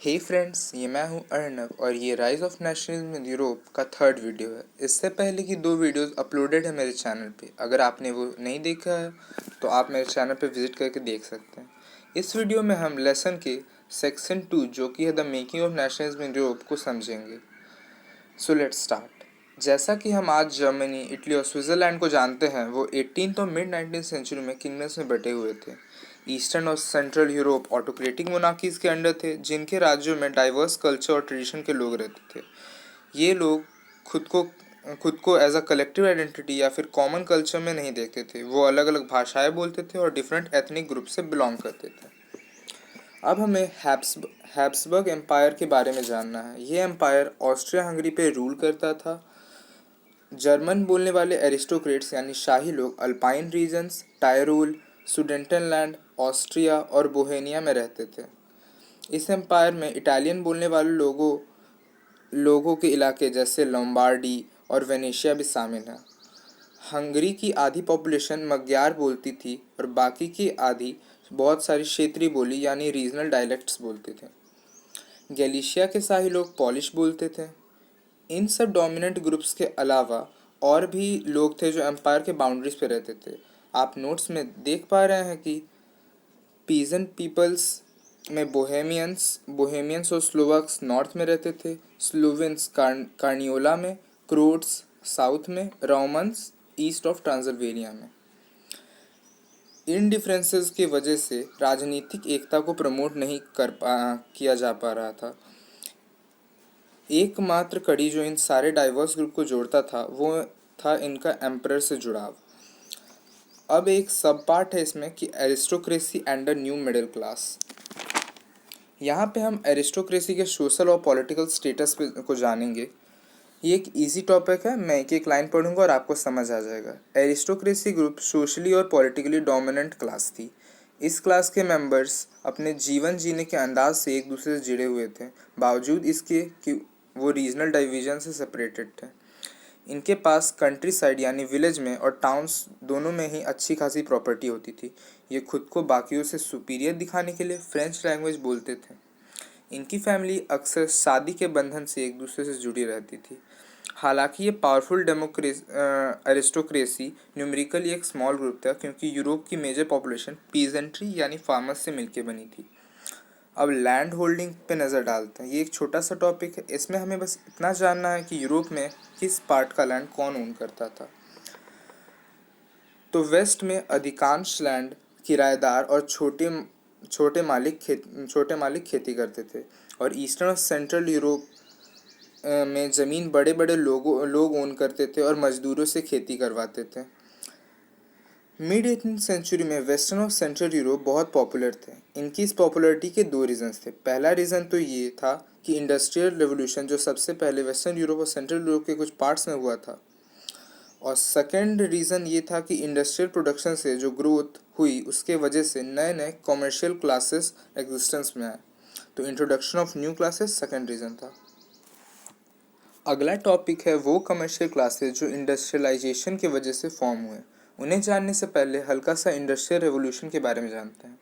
हे friends, ये मैं हूं अर्नब और ये rise of nationalism in Europe का थर्ड वीडियो है। इससे पहले की 2 वीडियोस अपलोडेड है मेरे चैनल पे। अगर आपने वो नहीं देखा है तो आप मेरे चैनल पे विजिट करके देख सकते हैं। इस वीडियो में हम लेसन के सेक्शन 2 जो कि है the making of nationalism in Europe को समझेंगे। So let's start. जैसा कि हम आज जर्मनी, इटली और स्विट्ज़रलैंड को जानते हैं, वो 18th और मिड 19th सेंचुरी में किंगडम्स में बटे हुए थे। ईस्टर्न और सेंट्रल यूरोप ऑटोक्रेटिक मोनार्कीज के अंडर थे, जिनके राज्यों में डाइवर्स कल्चर और ट्रेडिशन के लोग रहते थे। ये लोग खुद को खुद को एज अ कलेक्टिव आइडेंटिटी या फिर कॉमन कल्चर में नहीं देखते थे। वो अलग अलग भाषाएं बोलते थे और डिफरेंट एथनिक ग्रुप से बिलोंग करते थे। अब हमें हैब्सबर्ग एम्पायर के बारे में जानना है। ये एम्पायर ऑस्ट्रिया हंगरी पे रूल करता था। जर्मन बोलने वाले एरिस्टोक्रेट्स यानी शाही लोग अल्पाइन रीजन्स, टायरोल, सुडेंटनलैंड, ऑस्ट्रिया और बोहेनिया में रहते थे। इस एम्पायर में इटालियन बोलने वाले लोगों के इलाके जैसे लोम्बार्डी और वेनेशिया भी शामिल हैं। हंगरी की आधी पॉपुलेशन मग्यार बोलती थी और बाकी की आधी बहुत सारी क्षेत्रीय बोली यानी रीजनल डायलेक्ट्स बोलते थे। गैलिशिया के शाही लोग पॉलिश बोलते थे। इन सब डोमिनेंट ग्रुप्स के अलावा और भी लोग थे जो एम्पायर के बाउंड्रीज पे रहते थे। आप नोट्स में देख पा रहे हैं कि पीजन पीपल्स में बोहेमियंस और स्लोवाक्स नॉर्थ में रहते थे, स्लोवेन्स कार्नियोला में, क्रोट्स साउथ में, रोमन्स ईस्ट ऑफ ट्रांसल्वेनिया में। इन डिफरेंसेस की वजह से राजनीतिक एकता को प्रमोट नहीं किया जा पा रहा था। एकमात्र कड़ी जो इन सारे डाइवर्स ग्रुप को जोड़ता था वो था इनका एम्परर से जुड़ाव। अब एक सब पार्ट है इसमें कि aristocracy and the new middle class. यहाँ पे हम एरिस्टोक्रेसी के सोशल और पॉलिटिकल स्टेटस को जानेंगे। ये एक इजी टॉपिक है, मैं एक एक लाइन पढ़ूंगा और आपको समझ आ जाएगा। एरिस्टोक्रेसी ग्रुप सोशली और पॉलिटिकली डोमिनेंट क्लास थी। इस क्लास के मेंबर्स अपने जीवन जीने के अंदाज से एक दूसरे से जुड़े हुए थे, बावजूद इसके कि वो रीजनल डिवीजन से सेपरेटेड थे। इनके पास कंट्री साइड यानी विलेज में और टाउन्स दोनों में ही अच्छी खासी प्रॉपर्टी होती थी। ये खुद को बाकियों से सुपीरियर दिखाने के लिए फ्रेंच लैंग्वेज बोलते थे। इनकी फैमिली अक्सर शादी के बंधन से एक दूसरे से जुड़ी रहती थी। हालांकि ये पावरफुल एरिस्टोक्रेसी न्यूमेरिकली एक स्मॉल ग्रुप था, क्योंकि यूरोप की मेजर पॉपुलेशन पीजेंट्री यानी फार्मर्स से मिलकर बनी थी। अब लैंड होल्डिंग पे नज़र डालते हैं। ये एक छोटा सा टॉपिक है, इसमें हमें बस इतना जानना है कि यूरोप में किस पार्ट का लैंड कौन ओन करता था। तो वेस्ट में अधिकांश लैंड किराएदार और छोटे मालिक खेती करते थे, और ईस्टर्न और सेंट्रल यूरोप में ज़मीन बड़े बड़े लोग ओन करते थे और मजदूरों से खेती करवाते थे। मिड 18th सेंचुरी में वेस्टर्न और सेंट्रल यूरोप बहुत पॉपुलर थे। इनकी इस पॉपुलरिटी के 2 रीजन्स थे। पहला रीज़न तो ये था कि इंडस्ट्रियल रेवोल्यूशन जो सबसे पहले वेस्टर्न यूरोप और सेंट्रल यूरोप के कुछ पार्ट्स में हुआ था, और सेकेंड रीज़न ये था कि इंडस्ट्रियल प्रोडक्शन से जो ग्रोथ हुई उसके वजह से नए नए कॉमर्शियल क्लासेस एग्जिस्टेंस में आए। तो introduction of new classes second reason था। अगला टॉपिक है वो कमर्शियल क्लासेस जो इंडस्ट्रियलाइजेशन की वजह से फॉर्म हुए। उन्हें जानने से पहले हल्का सा इंडस्ट्रियल रेवोल्यूशन के बारे में जानते हैं।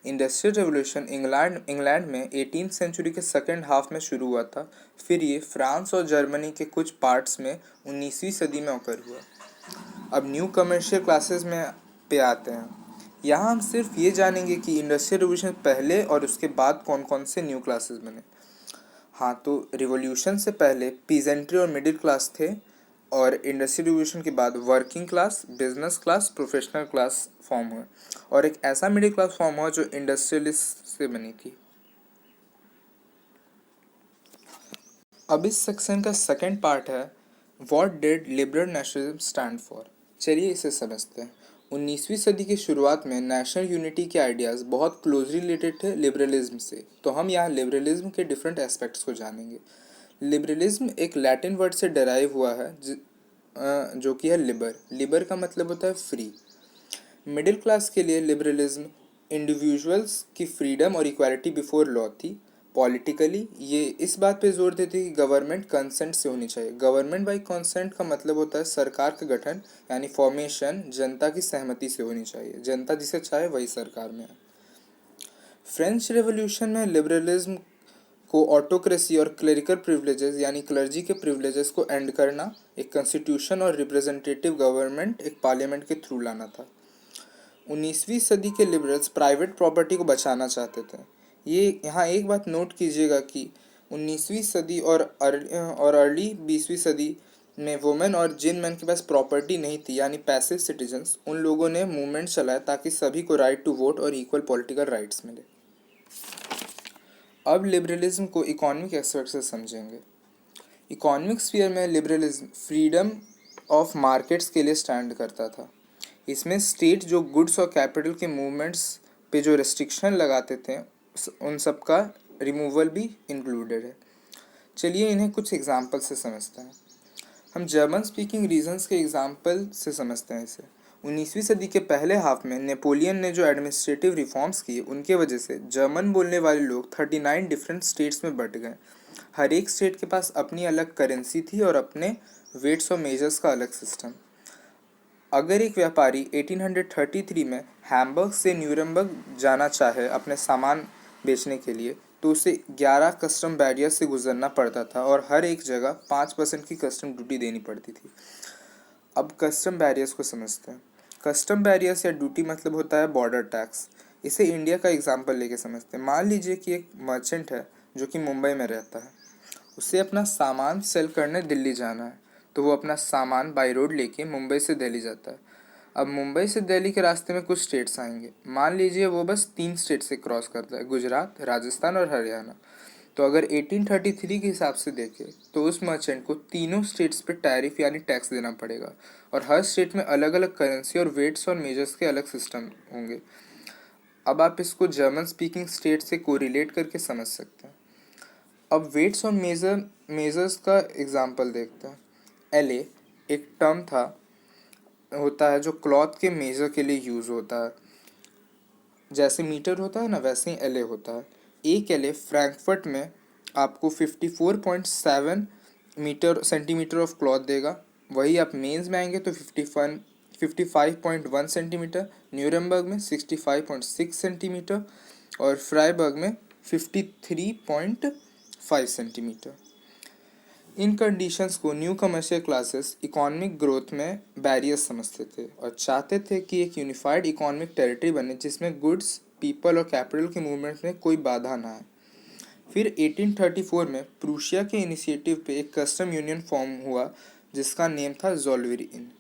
इंडस्ट्रियल रेवोल्यूशन इंग्लैंड में 18th सेंचुरी के सेकेंड हाफ में शुरू हुआ था। फिर ये फ्रांस और जर्मनी के कुछ पार्ट्स में 19वीं सदी में occur हुआ। अब न्यू कमर्शियल क्लासेस में पे आते हैं। यहाँ हम सिर्फ ये जानेंगे कि इंडस्ट्रियल रेवोल्यूशन पहले और उसके बाद कौन कौन से न्यू क्लासेस बने। हाँ, तो रिवॉल्यूशन से पहले पीजेंट्री और मिडिल क्लास थे, और इंडस्ट्रियल रिवॉल्यूशन के बाद working class, business class, professional class form हुए, और एक ऐसा मिडिल क्लास फॉर्म हुआ जो इंडस्ट्रियलिस्ट से बनी थी। अब इस सेक्शन का सेकंड पार्ट है what did liberal nationalism stand for. चलिए इसे समझते हैं। 19वीं सदी की शुरुआत में नेशनल यूनिटी के आइडियाज़ बहुत क्लोजली रिलेटेड थे लिबरलिज्म से। तो हम यहाँ लिबरलिज्म के डिफरेंट एस्पेक्ट्स को जानेंगे। लिबरलिज्म एक लैटिन वर्ड से डराइव हुआ है जो कि है लिबर। लिबर का मतलब होता है फ्री। मिडिल क्लास के लिए लिबरलिज्म इंडिविजुअल्स की फ्रीडम और इक्वालिटी बिफोर लॉ थी। पॉलिटिकली ये इस बात पे जोर देती है कि गवर्नमेंट कंसेंट से होनी चाहिए। गवर्नमेंट बाई कंसेंट का मतलब होता है सरकार का गठन यानी फॉर्मेशन जनता की सहमति से होनी चाहिए। जनता जिसे चाहे वही सरकार में है। फ्रेंच रेवोल्यूशन में लिबरलिज्म को ऑटोक्रेसी और क्लरिकल प्रिविलेजेस यानी क्लर्जी के प्रिविलेजेस को एंड करना, एक कॉन्स्टिट्यूशन और रिप्रेजेंटेटिव गवर्नमेंट, एक पार्लियामेंट के थ्रू लाना था। 19वीं सदी के लिबरल्स प्राइवेट प्रॉपर्टी को बचाना चाहते थे। ये यहाँ एक बात नोट कीजिएगा कि 19वीं सदी और अर्ली 20वीं सदी में वुमेन और जिन मैन के पास प्रॉपर्टी नहीं थी यानी पैसिव सिटीजन्स, उन लोगों ने मूवमेंट चलाया ताकि सभी को राइट टू वोट और इक्वल पॉलिटिकल राइट्स मिले। अब लिबरलिज्म को इकोनॉमिक एस्पेक्ट से समझेंगे। इकोनॉमिक स्फीयर में लिबरलिज्म फ्रीडम ऑफ मार्केट्स के लिए स्टैंड करता था। इसमें स्टेट जो गुड्स और कैपिटल के मूवमेंट्स पे जो रेस्ट्रिक्शन लगाते थे उन सब का रिमूवल भी इंक्लूडेड है। चलिए इन्हें कुछ एग्जांपल से समझते हैं। हम जर्मन स्पीकिंग रीजन्स के एग्जांपल से समझते हैं इसे। 19वीं सदी के पहले हाफ में नेपोलियन ने जो एडमिनिस्ट्रेटिव रिफॉर्म्स किए उनके वजह से जर्मन बोलने वाले लोग 39 डिफरेंट स्टेट्स में बंट गए। हर एक स्टेट के पास अपनी अलग करेंसी थी और अपने वेट्स और मेजर्स का अलग सिस्टम। अगर एक व्यापारी 1833 में हैम्बर्ग से न्यूरमबर्ग जाना चाहे अपने सामान बेचने के लिए, तो उसे 11 कस्टम बैरियर से गुजरना पड़ता था और हर एक जगह 5% की कस्टम ड्यूटी देनी पड़ती थी। अब कस्टम बैरियर्स को समझते हैं। कस्टम बैरियर्स या ड्यूटी मतलब होता है बॉर्डर टैक्स। इसे इंडिया का एग्जाम्पल लेके समझते हैं। मान लीजिए कि एक मर्चेंट है जो कि मुंबई में रहता है, उसे अपना सामान सेल करने दिल्ली जाना है, तो वो अपना सामान बाई रोड लेके मुंबई से दिल्ली जाता है। अब मुंबई से दिल्ली के रास्ते में कुछ स्टेट्स आएंगे। मान लीजिए वो बस 3 स्टेट से क्रॉस करता है, गुजरात, राजस्थान और हरियाणा। तो अगर 1833 के हिसाब से देखें तो उस मर्चेंट को तीनों स्टेट्स पे टैरिफ यानी टैक्स देना पड़ेगा और हर स्टेट में अलग अलग करेंसी और वेट्स और मेजर्स के अलग सिस्टम होंगे। अब आप इसको जर्मन स्पीकिंग स्टेट से कोरिलेट करके समझ सकते हैं। अब वेट्स और मेजर्स का एग्जांपल देखते हैं। एलए एक टर्म होता है जो क्लॉथ के मेजर के लिए यूज़ होता है। जैसे मीटर होता है ना, वैसे ही एलए होता है। एक एलए फ्रैंकफर्ट में आपको 54.7 सेंटीमीटर ऑफ क्लॉथ देगा। वही आप मेंस में आएंगे तो 55.1 सेंटीमीटर, न्यूरमबर्ग में 65.6 सेंटीमीटर और फ्राइबर्ग में 53.5 सेंटीमीटर। इन कंडीशंस को new commercial classes economic growth में बैरियर्स समझते थे और चाहते थे कि एक यूनिफाइड इकोनॉमिक टेरिटरी बने जिसमें गुड्स, पीपल और कैपिटल के मूवमेंट में कोई बाधा ना आए। फिर 1834 में प्रूशिया के इनिशिएटिव पे एक कस्टम यूनियन फॉर्म हुआ जिसका नेम था ज़ोलवेरिन।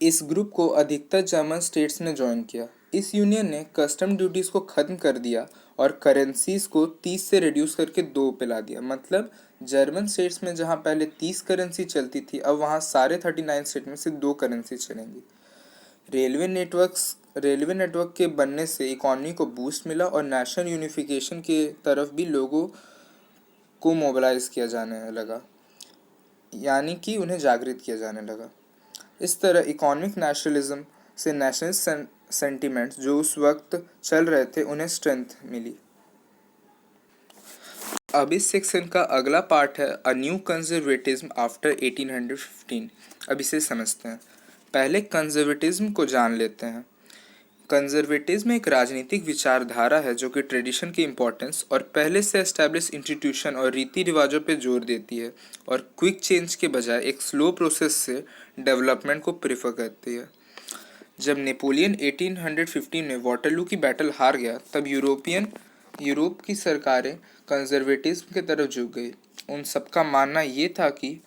इस ग्रुप को अधिकतर जर्मन स्टेट्स ने ज्वाइन किया। इस यूनियन ने कस्टम ड्यूटीज़ को ख़त्म कर दिया और करेंसीज को 30 से रिड्यूस करके 2 पे ला दिया। मतलब जर्मन स्टेट्स में जहाँ पहले 30 करेंसी चलती थी, अब वहाँ सारे 39 स्टेट में से 2 करेंसी चलेंगी। रेलवे नेटवर्क के बनने से इकॉनमी को बूस्ट मिला और नेशनल यूनिफिकेशन के तरफ भी लोगों को मोबिलाइज किया जाने लगा, यानी कि उन्हें जागृत किया जाने लगा। इस तरह इकोनॉमिक नेशनलिज्म से नेशनल सेंटिमेंट्स जो उस वक्त चल रहे थे उन्हें स्ट्रेंथ मिली। अब इस सेक्शन का अगला पार्ट है अ न्यू कंजर्वेटिज्म आफ्टर 1815। अब इसे समझते हैं। पहले कंजर्वेटिज्म को जान लेते हैं। कंजर्वेटिज्म एक राजनीतिक विचारधारा है जो कि ट्रेडिशन की इम्पोर्टेंस और पहले से एस्टैब्लिश इंस्टीट्यूशन और रीति रिवाजों पर जोर देती है और क्विक चेंज के बजाय एक स्लो प्रोसेस से डेवलपमेंट को प्रेफर करती है। जब नेपोलियन 1815 में वाटरलू की बैटल हार गया तब यूरोप की सरकारें कंजर्वेटिज्म की तरफ झुक गई। उन सबका मानना ये था कि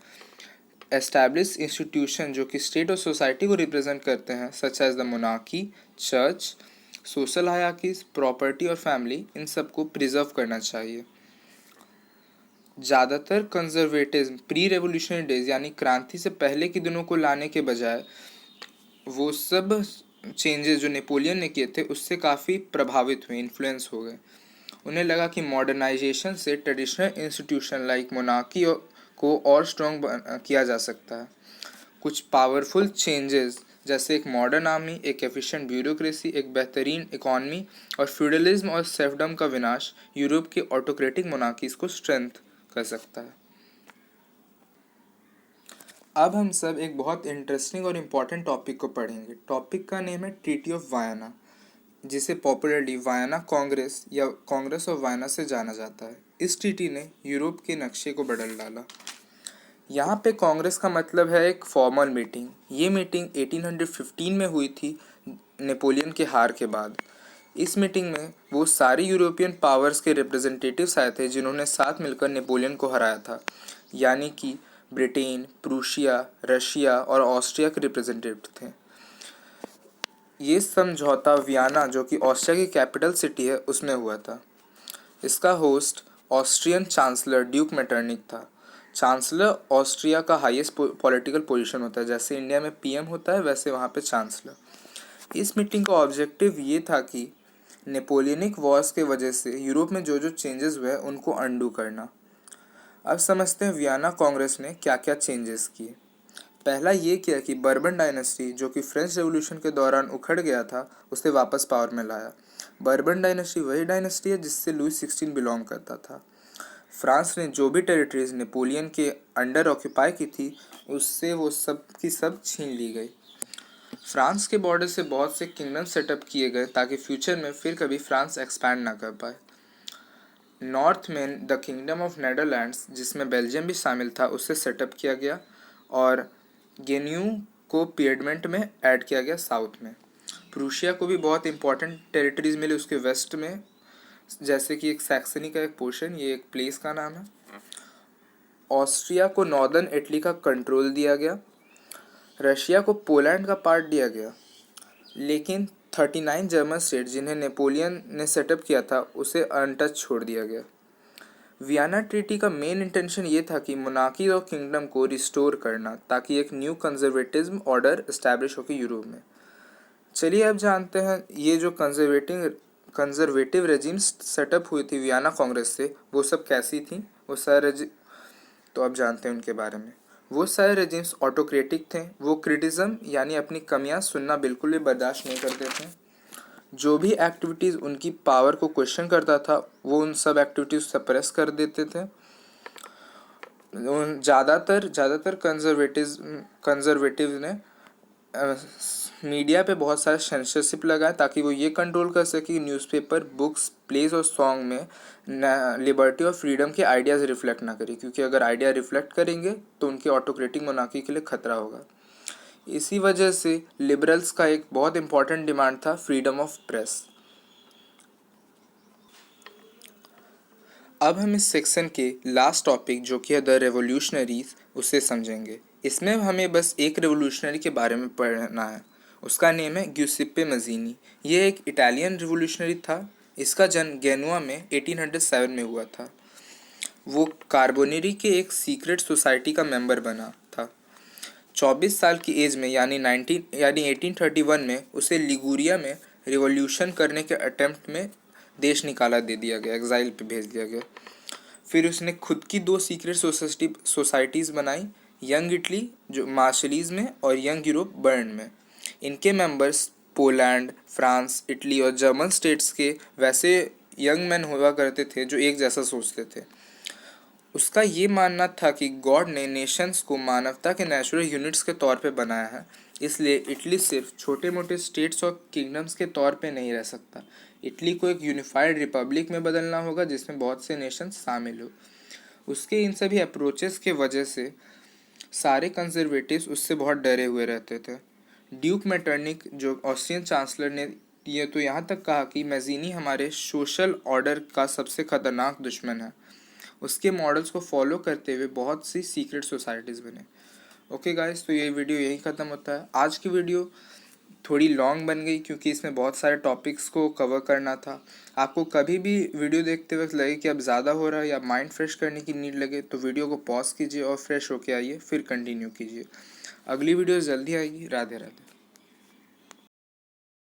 एस्टैब्लिश इंस्टीट्यूशन जो कि स्टेट और सोसाइटी को रिप्रेजेंट करते हैं, such as the monarchy, church, social hierarchies, property और फैमिली, इन सबको प्रिजर्व करना चाहिए। ज़्यादातर कंजर्वेटिज्म प्री रेवोल्यूशनरी डेज यानी क्रांति से पहले के दिनों को लाने के बजाय वो सब चेंजेस जो नेपोलियन ने किए थे उससे काफ़ी प्रभावित हुए, इन्फ्लुएंस हो गए। उन्हें लगा कि मॉडर्नाइजेशन से ट्रेडिशनल इंस्टीट्यूशन लाइक मोनार्की को और स्ट्रॉन्ग किया जा सकता है। कुछ पावरफुल चेंजेस जैसे एक मॉडर्न आर्मी, एक एफिशिएंट ब्यूरोक्रेसी, एक बेहतरीन इकॉनमी और फ्यूडलिज्म और सेल्फडम का विनाश यूरोप के ऑटोक्रेटिक मोनार्कीज को स्ट्रेंथ कर सकता है। अब हम सब एक बहुत इंटरेस्टिंग और इम्पॉर्टेंट टॉपिक को पढ़ेंगे। टॉपिक का नेम है ट्रीटी ऑफ वायना। जिसे पॉपुलरली वायना कांग्रेस या कांग्रेस ऑफ वायना से जाना जाता है। इस ट्रीटी ने यूरोप के नक्शे को बदल डाला। यहाँ पे कांग्रेस का मतलब है एक फॉर्मल मीटिंग। ये मीटिंग 1815 में हुई थी नेपोलियन के हार के बाद। इस मीटिंग में वो सारी यूरोपियन पावर्स के रिप्रेजेंटेटिव्स आए थे जिन्होंने साथ मिलकर नेपोलियन को हराया था, यानी कि ब्रिटेन, प्रूशिया, रशिया और ऑस्ट्रिया के रिप्रेजेंटेटिव थे। ये समझौता वियना, जो कि ऑस्ट्रिया की कैपिटल सिटी है, उसमें हुआ था। इसका host Austrian chancellor Duke Metternich था। चांसलर ऑस्ट्रिया का हाईएस्ट पॉलिटिकल पोजीशन होता है। जैसे इंडिया में पीएम होता है, वैसे वहाँ पे चांसलर। इस मीटिंग का ऑब्जेक्टिव ये था कि नेपोलियनिक वॉर्स के वजह से यूरोप में जो जो चेंजेस हुए उनको अंडू करना। अब समझते हैं वियना कांग्रेस ने क्या क्या चेंजेस किए। पहला ये किया कि बर्बन डायनेस्टी, जो कि फ्रेंच रेवोल्यूशन के दौरान उखड़ गया था, उसे वापस पावर में लाया। बर्बन डायनेस्टी वही डायनेस्टी है जिससे लुई 16 बिलोंग करता था। फ्रांस ने जो भी टेरिटरीज नेपोलियन के अंडर ऑक्यूपाई की थी, उससे वो सब की सब छीन ली गई। फ्रांस के बॉर्डर से बहुत से किंगडम सेटअप किए गए ताकि फ्यूचर में फिर कभी फ्रांस एक्सपैंड ना कर पाए। नॉर्थ में द किंगडम ऑफ नेदरलैंड्स, जिसमें बेल्जियम भी शामिल था, उसे सेटअप किया गया और गेन्यू को पिएडमेंट में ऐड किया गया साउथ में। प्रूशिया को भी बहुत इंपॉर्टेंट टेरिटरीज मिले उसके वेस्ट में, जैसे कि एक सैक्सनी का एक पोर्शन, ये एक प्लेस का नाम है। ऑस्ट्रिया को नॉर्दर्न इटली का कंट्रोल दिया गया। रशिया को पोलैंड का पार्ट दिया गया। लेकिन 39 जर्मन स्टेट जिन्हें नेपोलियन ने सेटअप किया था, उसे अनटच छोड़ दिया गया। वियना ट्रीटी का मेन इंटेंशन ये था कि मोनार्की और किंगडम को रिस्टोर करना ताकि एक न्यू कंजर्वेटिज्म ऑर्डर इस्टेब्लिश हो के यूरोप में। चलिए अब जानते हैं ये जो कंजर्वेटिव रेजिम्स सेटअप हुई थी वियना कांग्रेस से, वो सब कैसी थी, वो सारे तो अब जानते हैं उनके बारे में। वो सारे रेजिम्स ऑटोक्रेटिक थे। वो क्रिटिज्म यानी अपनी कमियां सुनना बिल्कुल भी बर्दाश्त नहीं करते थे। जो भी एक्टिविटीज़ उनकी पावर को क्वेश्चन करता था, वो उन सब एक्टिविटीज़ सप्रेस कर देते थे। ज़्यादातर कंजर्वेटिव ने मीडिया पे बहुत सारे सेंसरशिप लगाए ताकि वो ये कंट्रोल कर सके कि न्यूज़पेपर, बुक्स, प्लेस और सॉन्ग में लिबर्टी और फ्रीडम के आइडियाज़ रिफ्लेक्ट ना करें, क्योंकि अगर आइडिया रिफ्लेक्ट करेंगे तो उनके ऑटोक्रेटिक मोनार्की के लिए खतरा होगा। इसी वजह से लिबरल्स का एक बहुत इंपॉर्टेंट डिमांड था फ्रीडम ऑफ प्रेस। अब हम इस सेक्शन के लास्ट टॉपिक, जो कि है द रेवोल्यूशनरीज, उसे समझेंगे। इसमें हमें बस एक रेवोल्यूशनरी के बारे में पढ़ना है। उसका नेम है ग्यूसिप्पे मजीनी। ये एक इटालियन रिवोल्यूशनरी था। इसका जन्म गेनुआ में 1807 में हुआ था। वो कार्बोनेरी के एक सीक्रेट सोसाइटी का मेंबर बना था। 24 साल की एज में यानी 1831 में उसे लिगुरिया में रिवॉल्यूशन करने के अटेम्प्ट में देश निकाला दे दिया गया, एग्जाइल पे भेज दिया गया। फिर उसने खुद की 2 सीक्रेट सोसाइटीज़ बनाई, यंग इटली जो मार्शलीज में और यंग यूरोप बर्न में। इनके मेंबर्स पोलैंड, फ्रांस, इटली और जर्मन स्टेट्स के वैसे यंग मैन हुआ करते थे जो एक जैसा सोचते थे। उसका ये मानना था कि गॉड ने नेशंस को मानवता के नेचुरल यूनिट्स के तौर पे बनाया है, इसलिए इटली सिर्फ छोटे मोटे स्टेट्स और किंगडम्स के तौर पे नहीं रह सकता। इटली को एक यूनिफाइड रिपब्लिक में बदलना होगा जिसमें बहुत से नेशंस शामिल हो। उसके इन सभी अप्रोचेस के वजह से सारे कंजर्वेटिव्स उससे बहुत डरे हुए रहते थे। ड्यूक मेटरनिक जो ऑस्ट्रियन चांसलर ने ये तो यहाँ तक कहा कि मैजीनी हमारे सोशल ऑर्डर का सबसे खतरनाक दुश्मन है। उसके मॉडल्स को फॉलो करते हुए बहुत सी सीक्रेट सोसाइटीज़ बने। ओके गाइस, तो ये वीडियो यहीं ख़त्म होता है। आज की वीडियो थोड़ी लॉन्ग बन गई क्योंकि इसमें बहुत सारे टॉपिक्स को कवर करना था। आपको कभी भी वीडियो देखते वक्त लगे कि अब ज़्यादा हो रहा है या माइंड फ्रेश करने की नीड लगे तो वीडियो को पॉज कीजिए और फ्रेश होके आइए, फिर कंटिन्यू कीजिए। अगली वीडियो जल्दी आएगी। राधे राधे।